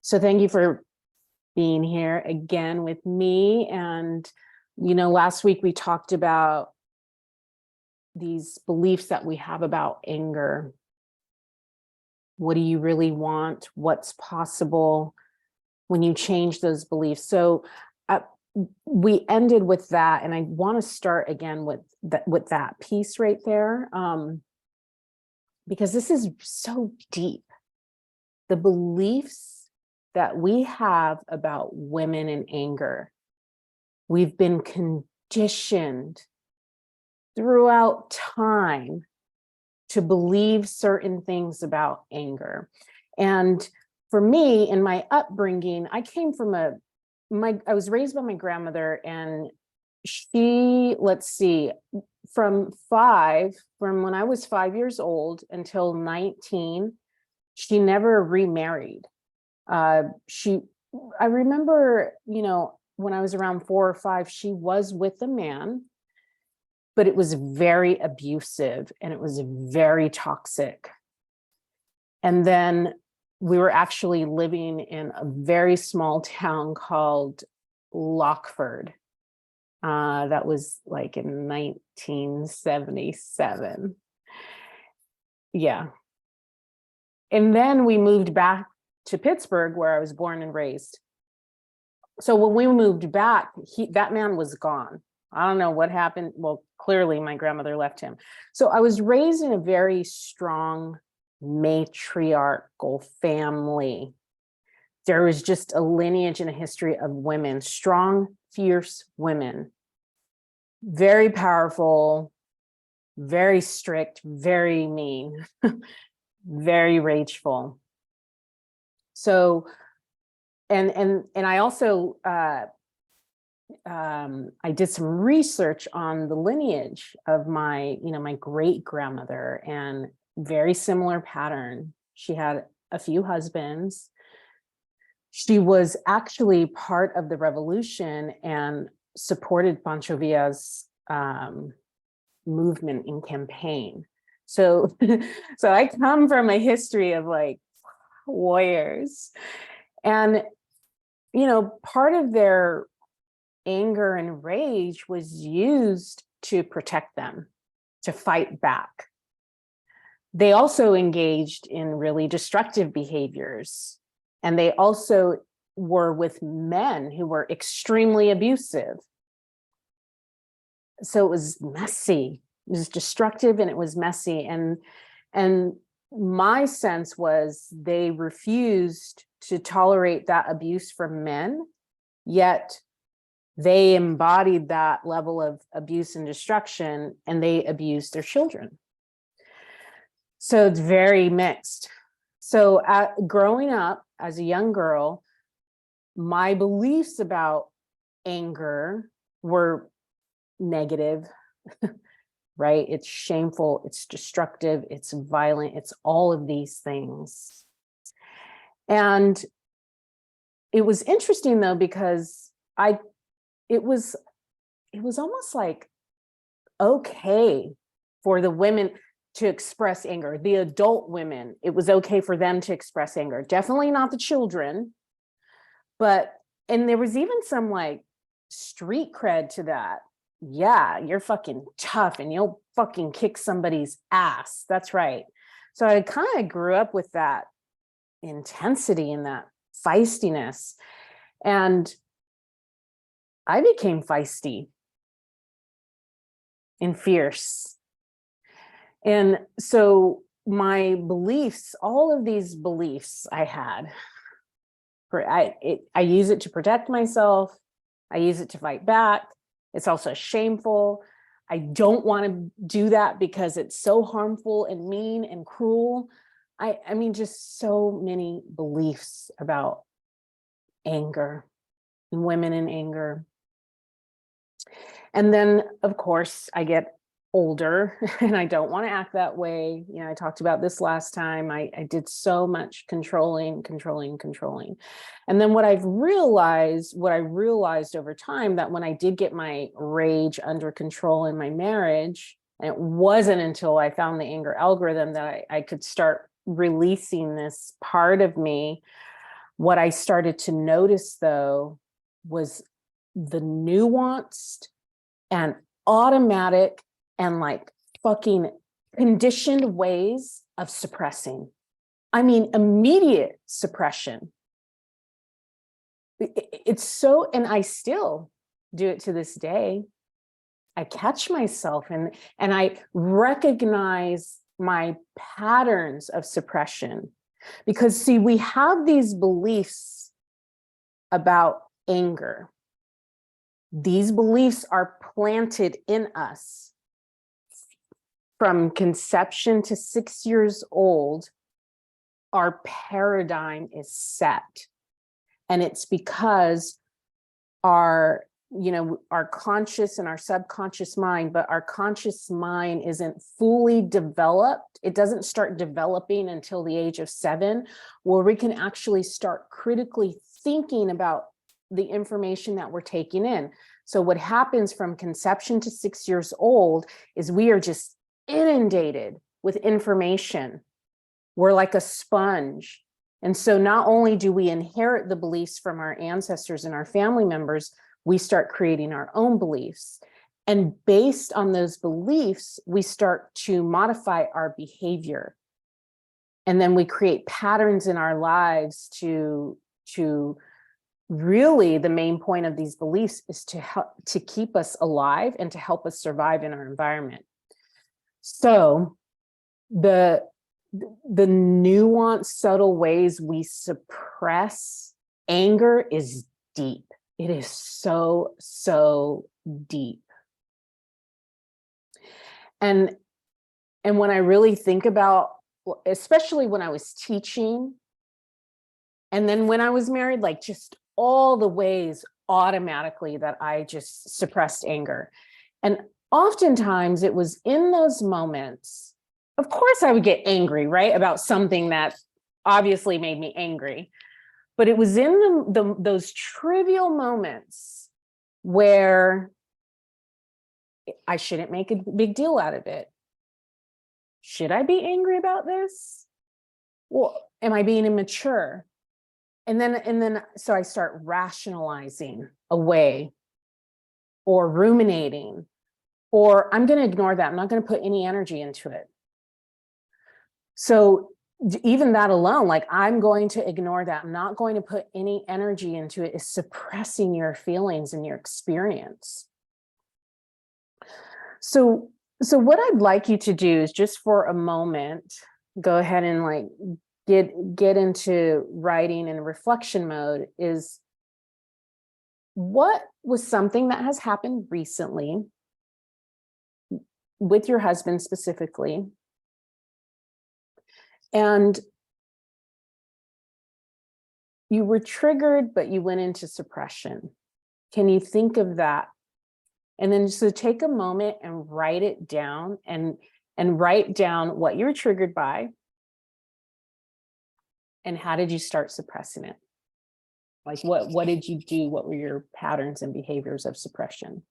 So thank you for being here again with me. And, last week we talked about these beliefs that we have about anger. What do you really want? What's possible when you change those beliefs? So we ended with that, and I want to start again with that piece right there, because this is so deep. The beliefs that we have about women and anger. We've been conditioned throughout time to believe certain things about anger. And for me, in my upbringing, I came from I was raised by my grandmother, and she, from when I was 5 years old until 19, she never remarried. I remember, when I was around 4 or 5, she was with a man, but it was very abusive and it was very toxic. And then we were actually living in a very small town called Lockford. That was like in 1977. Yeah. And then we moved back to Pittsburgh, where I was born and raised. So when we moved back, that man was gone. I don't know what happened. Well, clearly my grandmother left him. So I was raised in a very strong matriarchal family. There was just a lineage and a history of women, strong, fierce women, very powerful, very strict, very mean, very rageful. So, and I also, I did some research on the lineage of my great grandmother, and very similar pattern. She had a few husbands. She was actually part of the revolution and supported Pancho Villa's movement and campaign. So, so I come from a history of like warriors, and part of their anger and rage was used to protect them, to fight back. They also engaged in really destructive behaviors, and they also were with men who were extremely abusive. So it was messy, it was destructive, and it was messy. And my sense was they refused to tolerate that abuse from men, yet they embodied that level of abuse and destruction, and they abused their children. So it's very mixed. So growing up as a young girl, my beliefs about anger were negative, right? It's shameful, it's destructive, it's violent, it's all of these things. And it was interesting though, because it was almost like okay for the women to express anger. The adult women, it was okay for them to express anger. Definitely not the children, and there was even some like street cred to that. Yeah, you're fucking tough and you'll fucking kick somebody's ass. That's right. So I kind of grew up with that intensity and that feistiness. And I became feisty and fierce. And so my beliefs, all of these beliefs I had, I use it to protect myself. I use it to fight back. It's also shameful. I don't want to do that because it's so harmful and mean and cruel. I mean, just so many beliefs about anger and women in anger. And then, of course, I get older and I don't want to act that way. I talked about this last time. I did so much controlling. And then what I realized over time, that when I did get my rage under control in my marriage, and it wasn't until I found the anger algorithm that I could start releasing this part of me, What I started to notice though was the nuanced and automatic and like fucking conditioned ways of suppressing. I mean, immediate suppression. It's so, and I still do it to this day. I catch myself and I recognize my patterns of suppression. Because see, we have these beliefs about anger. These beliefs are planted in us from conception to 6 years old. Our paradigm is set. And it's because our conscious and our subconscious mind, but our conscious mind isn't fully developed. It doesn't start developing until the age of 7, where we can actually start critically thinking about the information that we're taking in. So what happens from conception to 6 years old is we are just inundated with information. We're like a sponge. And so not only do we inherit the beliefs from our ancestors and our family members, we start creating our own beliefs. And based on those beliefs, we start to modify our behavior. And then we create patterns in our lives to really, the main point of these beliefs is to help to keep us alive and to help us survive in our environment. So the nuanced, subtle ways we suppress anger is deep. It is so, so deep. And when I really think about, especially when I was teaching, and then when I was married, like just all the ways automatically that I just suppressed anger. And oftentimes it was in those moments, of course I would get angry, right? About something that obviously made me angry. But it was in those trivial moments where I shouldn't make a big deal out of it. Should I be angry about this? Well, am I being immature? And then so I start rationalizing away or ruminating, or I'm going to ignore that. I'm not going to put any energy into it. So even that alone, like I'm going to ignore that. I'm not going to put any energy into it, is suppressing your feelings and your experience. So what I'd like you to do is just for a moment, go ahead and like get into writing and reflection mode. Is what was something that has happened recently with your husband specifically, and you were triggered, but you went into suppression. Can you think of that? And then so take a moment and write it down, and write down what you were triggered by and how did you start suppressing it? Like what did you do? What were your patterns and behaviors of suppression?